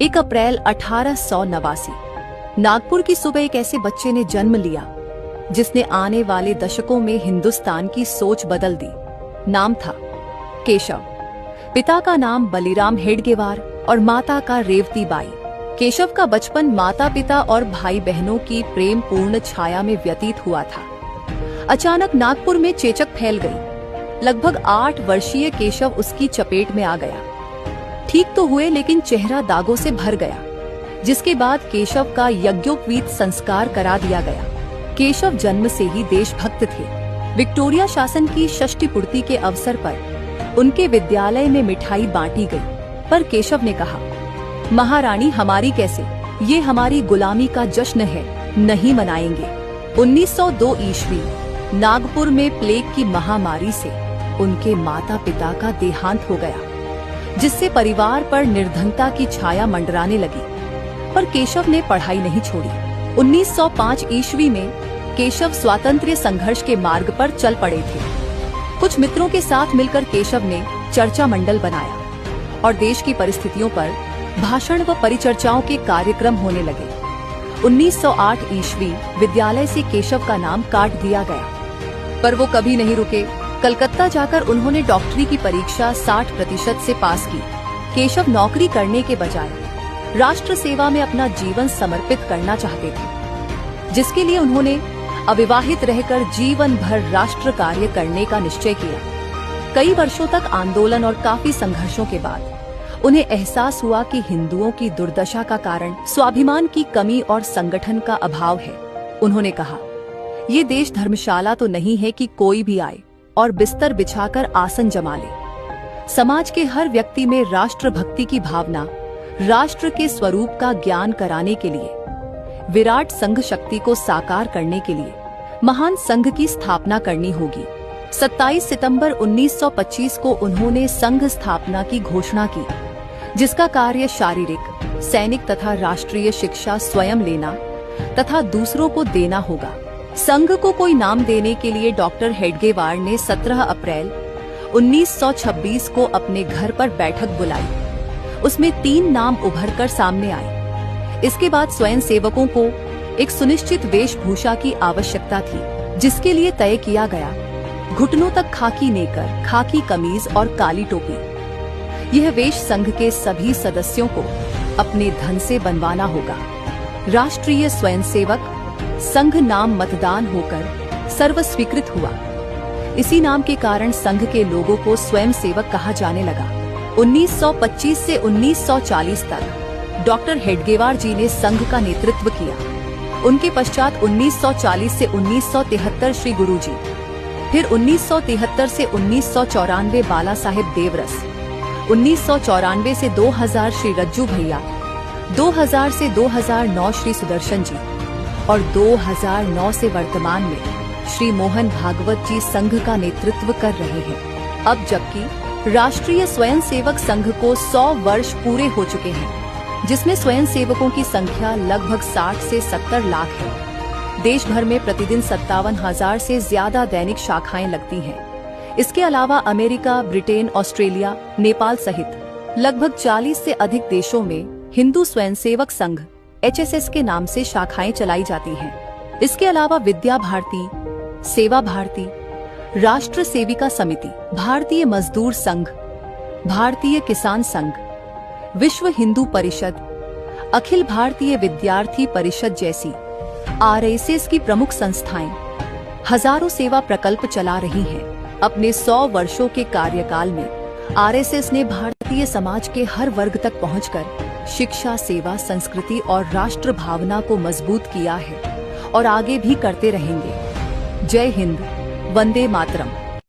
1 अप्रैल 1889 नागपुर की सुबह एक ऐसे बच्चे ने जन्म लिया जिसने आने वाले दशकों में हिंदुस्तान की सोच बदल दी। नाम था केशव। पिता का नाम बलिराम हेडगेवार और माता का रेवती बाई। केशव का बचपन माता पिता और भाई बहनों की प्रेम पूर्ण छाया में व्यतीत हुआ था। अचानक नागपुर में चेचक फैल गई। लगभग 8 वर्षीय केशव उसकी चपेट में आ गया। ठीक तो हुए लेकिन चेहरा दागों से भर गया, जिसके बाद केशव का यज्ञोपवीत संस्कार करा दिया गया। केशव जन्म से ही देशभक्त थे। विक्टोरिया शासन की षष्ठी पूर्ति के अवसर पर उनके विद्यालय में मिठाई बांटी गई, पर केशव ने कहा, महारानी हमारी कैसे, ये हमारी गुलामी का जश्न है, नहीं मनाएंगे। 1902 ईस्वी नागपुर में प्लेग की महामारी से उनके माता पिता का देहांत हो गया, जिससे परिवार पर निर्धनता की छाया मंडराने लगी। पर केशव ने पढ़ाई नहीं छोड़ी। 1905 ईस्वी में केशव स्वातंत्र्य संघर्ष के मार्ग पर चल पड़े थे। कुछ मित्रों के साथ मिलकर केशव ने चर्चा मंडल बनाया और देश की परिस्थितियों पर भाषण व परिचर्चाओं के कार्यक्रम होने लगे। 1908 ईस्वी विद्यालय से केशव का नाम काट दिया गया, पर वो कभी नहीं रुके। कलकत्ता जाकर उन्होंने डॉक्टरी की परीक्षा 60% से पास की। केशव नौकरी करने के बजाय राष्ट्र सेवा में अपना जीवन समर्पित करना चाहते थे, जिसके लिए उन्होंने अविवाहित रहकर जीवन भर राष्ट्र कार्य करने का निश्चय किया। कई वर्षों तक आंदोलन और काफी संघर्षों के बाद उन्हें एहसास हुआ कि हिंदुओं की दुर्दशा का कारण स्वाभिमान की कमी और संगठन का अभाव है। उन्होंने कहा, ये देश धर्मशाला तो नहीं है कि कोई भी आए और बिस्तर बिछाकर आसन जमा ले। समाज के हर व्यक्ति में राष्ट्र भक्ति की भावना, राष्ट्र के स्वरूप का ज्ञान कराने के लिए, विराट संघ शक्ति को साकार करने के लिए महान संघ की स्थापना करनी होगी। 27 सितंबर 1925 को उन्होंने संघ स्थापना की घोषणा की, जिसका कार्य शारीरिक, सैनिक तथा राष्ट्रीय शिक्षा स्वयं लेना तथा दूसरों को देना होगा। संघ को कोई नाम देने के लिए डॉक्टर हेडगेवार ने 17 अप्रैल 1926 को अपने घर पर बैठक बुलाई। उसमें 3 नाम उभरकर सामने आए। इसके बाद स्वयं सेवकों को एक सुनिश्चित वेशभूषा की आवश्यकता थी, जिसके लिए तय किया गया घुटनों तक खाकी नेकर, खाकी कमीज और काली टोपी। यह वेश संघ के सभी सदस्यों को अपने धन से बनवाना होगा। राष्ट्रीय स्वयंसेवक संघ नाम मतदान होकर सर्व स्वीकृत हुआ। इसी नाम के कारण संघ के लोगों को स्वयंसेवक कहा जाने लगा। 1925 से 1940 तक डॉक्टर हेडगेवार जी ने संघ का नेतृत्व किया। उनके पश्चात 1940 से 1973 श्री गुरुजी, फिर 1973 से 1994 बाला साहेब देवरस, 1994 से 2000 श्री रज्जू भैया, 2000 से 2009 श्री सुदर्शन जी और 2009 से वर्तमान में श्री मोहन भागवत जी संघ का नेतृत्व कर रहे हैं। अब जबकि राष्ट्रीय स्वयंसेवक संघ को 100 वर्ष पूरे हो चुके हैं, जिसमें स्वयंसेवकों की संख्या लगभग 60 से 70 लाख है। देश भर में प्रतिदिन 57,000 से ज्यादा दैनिक शाखाएं लगती हैं। इसके अलावा अमेरिका, ब्रिटेन, ऑस्ट्रेलिया, नेपाल सहित लगभग 40 से अधिक देशों में हिंदू स्वयंसेवक संघ HSS के नाम से शाखाएं चलाई जाती हैं। इसके अलावा विद्या भारती, सेवा भारती, राष्ट्र सेविका समिति, भारतीय मजदूर संघ, भारतीय किसान संघ, विश्व हिंदू परिषद, अखिल भारतीय विद्यार्थी परिषद जैसी RSS की प्रमुख संस्थाएं हजारों सेवा प्रकल्प चला रही हैं। अपने 100 वर्षों के कार्यकाल में RSS ने भारतीय समाज के हर वर्ग तक पहुंचकर शिक्षा, सेवा, संस्कृति और राष्ट्र भावना को मजबूत किया है और आगे भी करते रहेंगे। जय हिंद, वंदे मातरम।